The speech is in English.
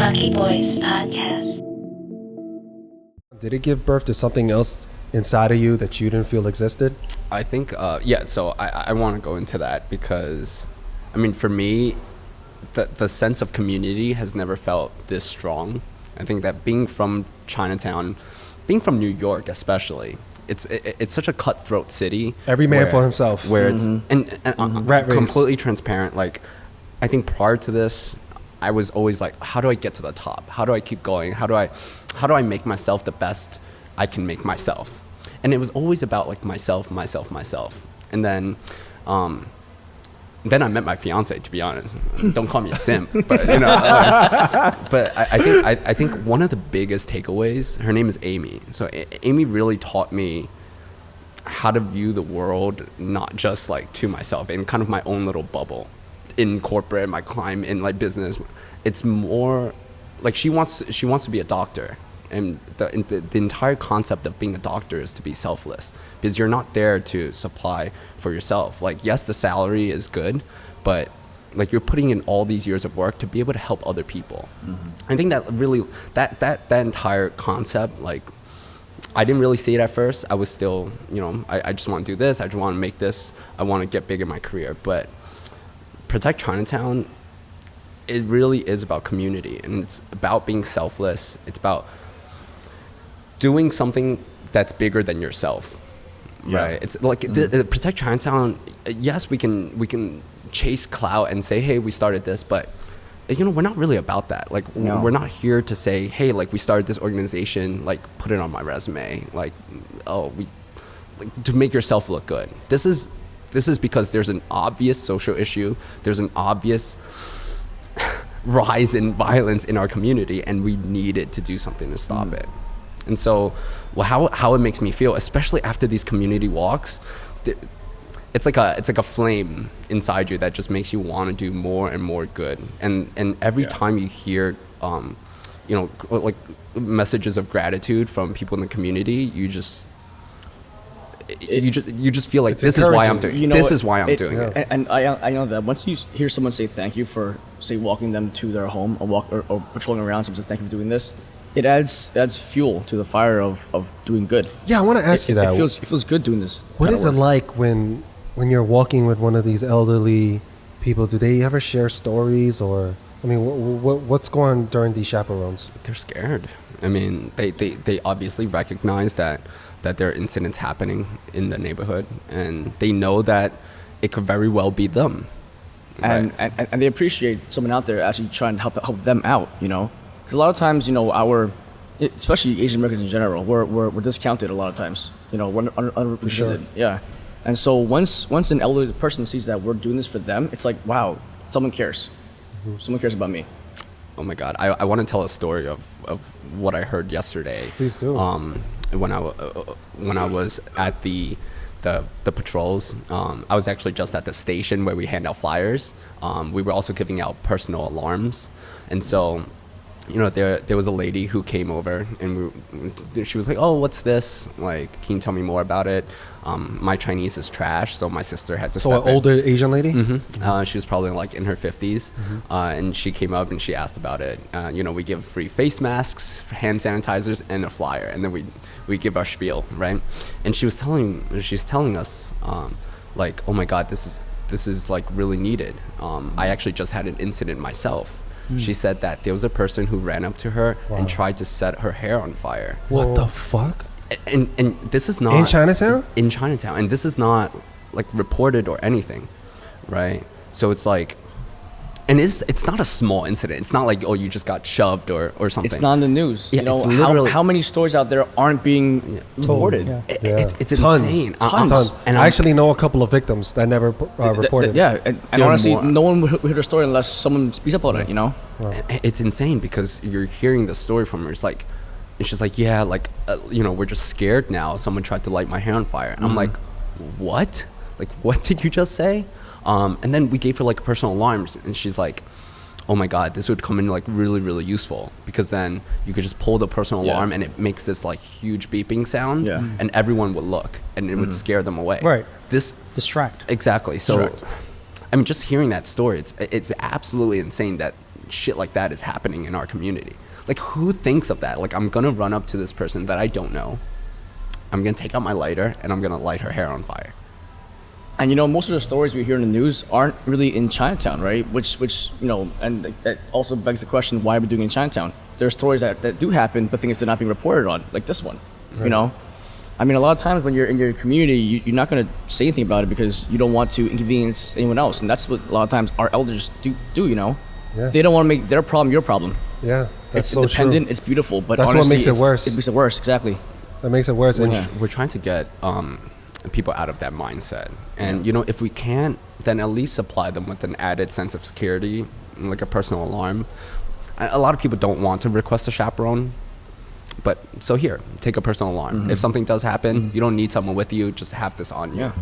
Lucky Boys Podcast. Did it give birth to something else inside of you that you didn't feel existed? I think, so I want to go into that because, I mean, for me, the sense of community has never felt this strong. I think that being from Chinatown, being from New York especially, it's such a cutthroat city. Every man for himself. Where it's, and Rat race. completely transparent. Like, I think prior to this, I was always like, how do I get to the top? How do I keep going? How do I make myself the best I can make myself? And it was always about like myself. And then I met my fiance, to be honest. Don't call me a simp, but you know. But I think one of the biggest takeaways, her name is Amy. So Amy really taught me how to view the world, not just like to myself, in kind of my own little bubble. In corporate, my climb in like business, it's more like she wants to be a doctor, and the entire concept of being a doctor is to be selfless, because you're not there to supply for yourself. Like, yes, the salary is good, but like you're putting in all these years of work to be able to help other people. I think that really that entire concept, like, I didn't really see it at first. I was still, I just want to do this, I just want to make this, I want to get big in my career. But Protect Chinatown, it really is about community, and it's about being selfless. It's about doing something that's bigger than yourself, right? It's like the Protect Chinatown. Yes, we can chase clout and say, hey, we started this, but we're not really about that. Like, we're not here to say, hey, like, we started this organization, like, put it on my resume, like, to make yourself look good. This is because there's an obvious social issue. There's an obvious rise in violence in our community, and we needed to do something to stop it. And so, how it makes me feel, especially after these community walks, it's like a flame inside you that just makes you want to do more and more good. And every time you hear, like messages of gratitude from people in the community, you just feel like this is why I'm doing it. This is why I'm doing it. And I know that once you hear someone say thank you for, say, walking them to their home or patrolling around, someone says thank you for doing this, it adds fuel to the fire of doing good. Yeah, I want to ask you that. It feels good doing this. What is it like when you're walking with one of these elderly people? Do they ever share stories, or I mean, what's going on during these chaperones? They're scared. I mean, they obviously recognize that there are incidents happening in the neighborhood, and they know that it could very well be them. And they appreciate someone out there actually trying to help them out, Because a lot of times, especially Asian Americans in general, we're discounted a lot of times, we're underappreciated. Sure. Yeah. And so once an elderly person sees that we're doing this for them, it's like, wow, someone cares. Someone cares about me. Oh my God. I want to tell a story of what I heard yesterday. Please do. When I was at the patrols, I was actually just at the station where we hand out flyers. We were also giving out personal alarms, and so there was a lady who came over, and she was like, oh, what's this? Like, can you tell me more about it? My Chinese is trash, so my sister had to step in. So an older Asian lady? She was probably like in her 50s, and she came up and she asked about it. We give free face masks, hand sanitizers, and a flyer, and then we give our spiel, right? And she's telling us, like, oh my God, this is like really needed. I actually just had an incident myself. She said that there was a person who ran up to her and tried to set her hair on fire. What the fuck? And this is not in Chinatown? In Chinatown, and this is not like reported or anything, right? So it's like, and it's not a small incident. It's not like, oh, you just got shoved or something. It's not in the news. Yeah, it's literally, how many stories out there aren't being reported? It's Tons. insane. Tons. And I actually know a couple of victims that never reported. And honestly, no one would hear the story unless someone speaks up on it. Wow. It's insane because you're hearing the story from her. It's like, it's just like, yeah, like, we're just scared now. Someone tried to light my hair on fire. And I'm like, what? Like, what did you just say? And then we gave her like personal alarms, and she's like, oh my God, this would come in like really, really useful, because then you could just pull the personal alarm and it makes this like huge beeping sound, and everyone would look, and it would scare them away. Right. Distract. Exactly. So, I mean, just hearing that story, it's absolutely insane that shit like that is happening in our community. Like, who thinks of that? Like, I'm gonna run up to this person that I don't know. I'm gonna take out my lighter and I'm gonna light her hair on fire. And most of the stories we hear in the news aren't really in Chinatown, right? Which and that also begs the question, why are we doing it in Chinatown? There are stories that do happen, but things that are not being reported on, like this one. Right. I mean, a lot of times when you're in your community, you're not going to say anything about it because you don't want to inconvenience anyone else, and that's what a lot of times our elders do. Yeah. They don't want to make their problem your problem. Yeah, that's It's so independent, true. it's beautiful, but That's what honestly, makes it worse. It makes it worse, exactly. That makes it worse. And Yeah. We're trying to get people out of that mindset. And, if we can't, then at least supply them with an added sense of security, like a personal alarm. A lot of people don't want to request a chaperone. But so here, take a personal alarm. If something does happen, you don't need someone with you. Just have this on you. Yeah.